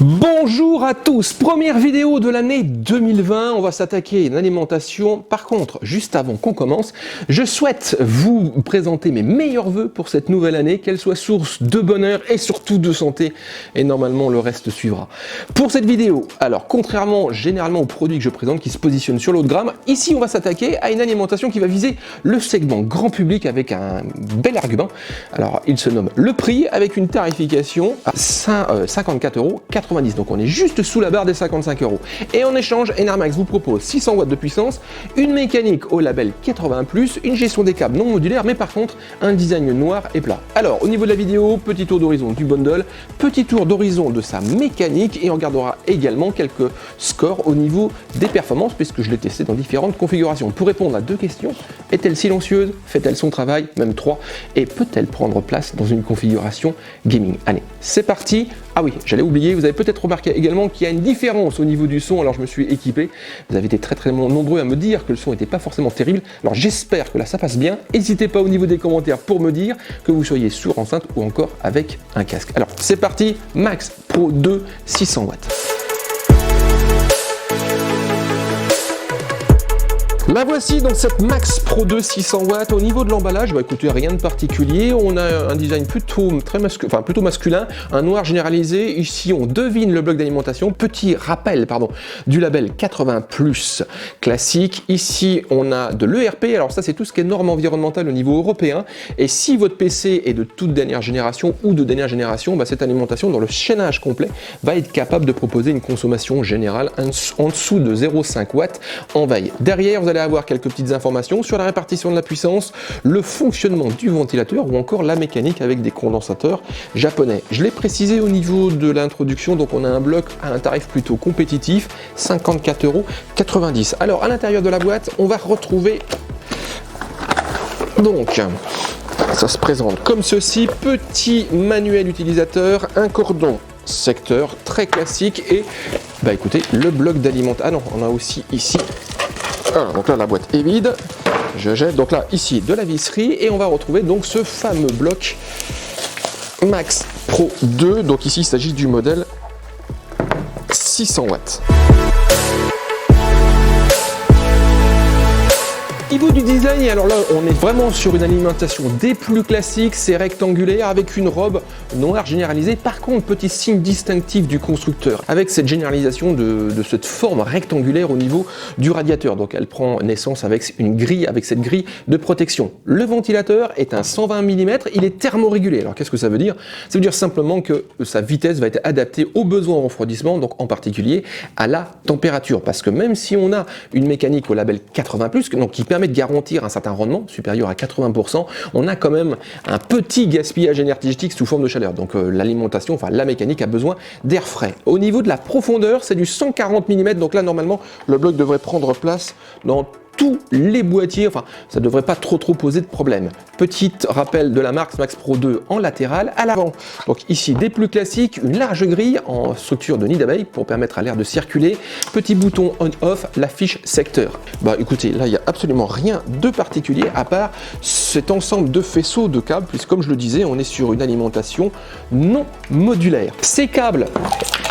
Bonjour à tous, première vidéo de l'année 2020, on va s'attaquer à une alimentation. Par contre, juste avant qu'on commence, je souhaite vous présenter mes meilleurs vœux pour cette nouvelle année, qu'elle soit source de bonheur et surtout de santé, et normalement le reste suivra. Pour cette vidéo, alors contrairement généralement aux produits que je présente qui se positionnent sur l'eau de gramme, ici on va s'attaquer à une alimentation qui va viser le segment grand public avec un bel argument. Alors il se nomme le prix avec une tarification à 54,90 €. Donc on est juste sous la barre des 55 €. Et en échange, Enermax vous propose 600 watts de puissance, une mécanique au label 80+, une gestion des câbles non modulaire, mais par contre un design noir et plat. Alors au niveau de la vidéo, petit tour d'horizon du bundle, petit tour d'horizon de sa mécanique, et on regardera également quelques scores au niveau des performances puisque je l'ai testé dans différentes configurations. Pour répondre à deux questions, est-elle silencieuse, fait-elle son travail, même 3, et peut-elle prendre place dans une configuration gaming? Allez, c'est parti. Ah oui, j'allais oublier, vous avez peut-être remarqué également qu'il y a une différence au niveau du son, alors je me suis équipé. Vous avez été très nombreux à me dire que le son n'était pas forcément terrible, alors j'espère que là ça passe bien. N'hésitez pas au niveau des commentaires pour me dire que vous soyez sourd enceinte ou encore avec un casque. Alors c'est parti, Max Pro 2 600 watts. La voici donc cette Max Pro 2 600 watts. Au niveau de l'emballage, bah écoutez, rien de particulier. On a un design plutôt masculin, un noir généralisé. Ici, on devine le bloc d'alimentation. Petit rappel, du label 80+ classique. Ici, on a de l'ERP. Alors ça, c'est tout ce qui est norme environnementale au niveau européen. Et si votre PC est de toute dernière génération ou de dernière génération, bah, cette alimentation dans le chaînage complet va être capable de proposer une consommation générale en dessous de 0,5 watts en veille. Derrière, vous allez avoir quelques petites informations sur la répartition de la puissance, le fonctionnement du ventilateur ou encore la mécanique avec des condensateurs japonais. Je l'ai précisé au niveau de l'introduction, donc on a un bloc à un tarif plutôt compétitif, 54,90 €. Alors à l'intérieur de la boîte, on va retrouver donc, ça se présente comme ceci, petit manuel utilisateur, un cordon secteur très classique et bah écoutez, le bloc d'alimentation. Ah non, on a aussi ici. Alors, donc là la boîte est vide, je jette donc là ici de la visserie et on va retrouver donc ce fameux bloc Max Pro 2, donc ici il s'agit du modèle 600 watts. Niveau du design, alors là on est vraiment sur une alimentation des plus classiques, c'est rectangulaire avec une robe noire généralisée. Par contre, petit signe distinctif du constructeur avec cette généralisation de cette forme rectangulaire au niveau du radiateur. Donc elle prend naissance avec une grille, avec cette grille de protection. Le ventilateur est un 120 mm, il est thermorégulé. Alors qu'est-ce que ça veut dire? Ça veut dire simplement que sa vitesse va être adaptée aux besoins en refroidissement, donc en particulier à la température. Parce que même si on a une mécanique au label 80+, donc qui permet de garantir un certain rendement supérieur à 80%, on a quand même un petit gaspillage énergétique sous forme de chaleur. Donc l'alimentation, enfin la mécanique a besoin d'air frais. Au niveau de la profondeur, c'est du 140 mm, donc là normalement le bloc devrait prendre place dans tous les boîtiers, enfin ça devrait pas trop poser de problème. Petit rappel de la marque Max Pro 2 en latéral, à l'avant. Donc ici des plus classiques, une large grille en structure de nid d'abeille pour permettre à l'air de circuler. Petit bouton on/off, l'affiche secteur. Bah écoutez, là il n'y a absolument rien de particulier à part cet ensemble de faisceaux de câbles, puisque comme je le disais, on est sur une alimentation non modulaire. Ces câbles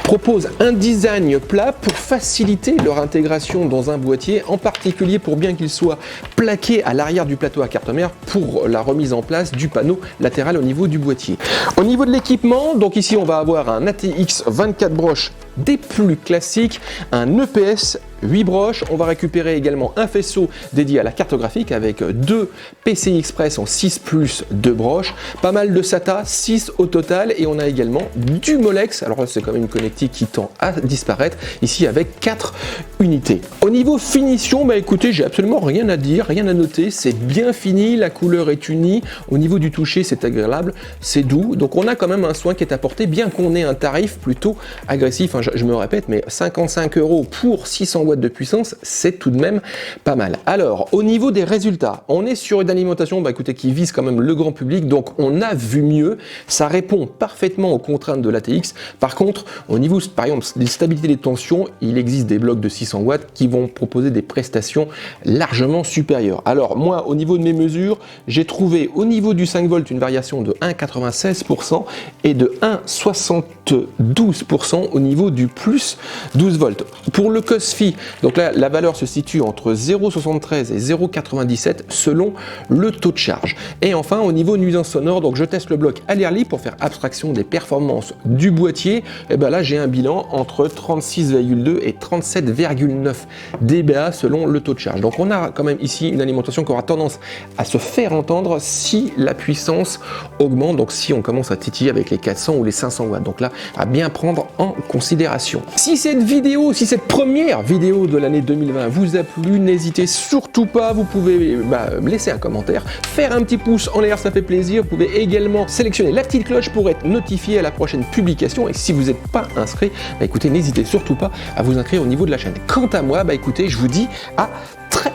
proposent un design plat pour faciliter leur intégration dans un boîtier, en particulier pour bien qu'il soit plaqué à l'arrière du plateau à carte mère pour la remise en place du panneau latéral au niveau du boîtier. Au niveau de l'équipement, donc ici on va avoir un ATX 24 broches des plus classiques, un EPS 8 broches, on va récupérer également un faisceau dédié à la carte graphique avec 2 PCI Express en 6+2 broches, pas mal de SATA, 6 au total, et on a également du Molex, alors là c'est quand même une connectique qui tend à disparaître, ici avec 4 unités. Au niveau finition, bah écoutez, j'ai absolument rien à dire, rien à noter, c'est bien fini, la couleur est unie, au niveau du toucher c'est agréable, c'est doux, donc on a quand même un soin qui est apporté, bien qu'on ait un tarif plutôt agressif, hein. je me répète, mais 55 € pour 600 watts de puissance, c'est tout de même pas mal. Alors, au niveau des résultats, on est sur une alimentation écoutez, qui vise quand même le grand public, donc on a vu mieux, ça répond parfaitement aux contraintes de l'ATX. Par contre, au niveau, par exemple, des stabilités des tensions, il existe des blocs de 600 watts qui vont proposer des prestations largement supérieures. Alors, moi, au niveau de mes mesures, j'ai trouvé au niveau du 5 volts une variation de 1,96% et de 1,72% au niveau du plus 12 volts. Pour le COSFI, donc là, la valeur se situe entre 0,73 et 0,97 selon le taux de charge. Et enfin, au niveau nuisance sonore, donc je teste le bloc à l'air libre pour faire abstraction des performances du boîtier. Et ben là, j'ai un bilan entre 36,2 et 37,9 dBA selon le taux de charge. Donc on a quand même ici une alimentation qui aura tendance à se faire entendre si la puissance augmente, donc si on commence à titiller avec les 400 ou les 500 watts. Donc là, à bien prendre en considération. Si cette première vidéo de l'année 2020 vous a plu, n'hésitez surtout pas, vous pouvez laisser un commentaire, faire un petit pouce en l'air, ça fait plaisir. Vous pouvez également sélectionner la petite cloche pour être notifié à la prochaine publication. Et si vous n'êtes pas inscrit, écoutez, n'hésitez surtout pas à vous inscrire au niveau de la chaîne. Quant à moi, écoutez, je vous dis à très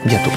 bientôt.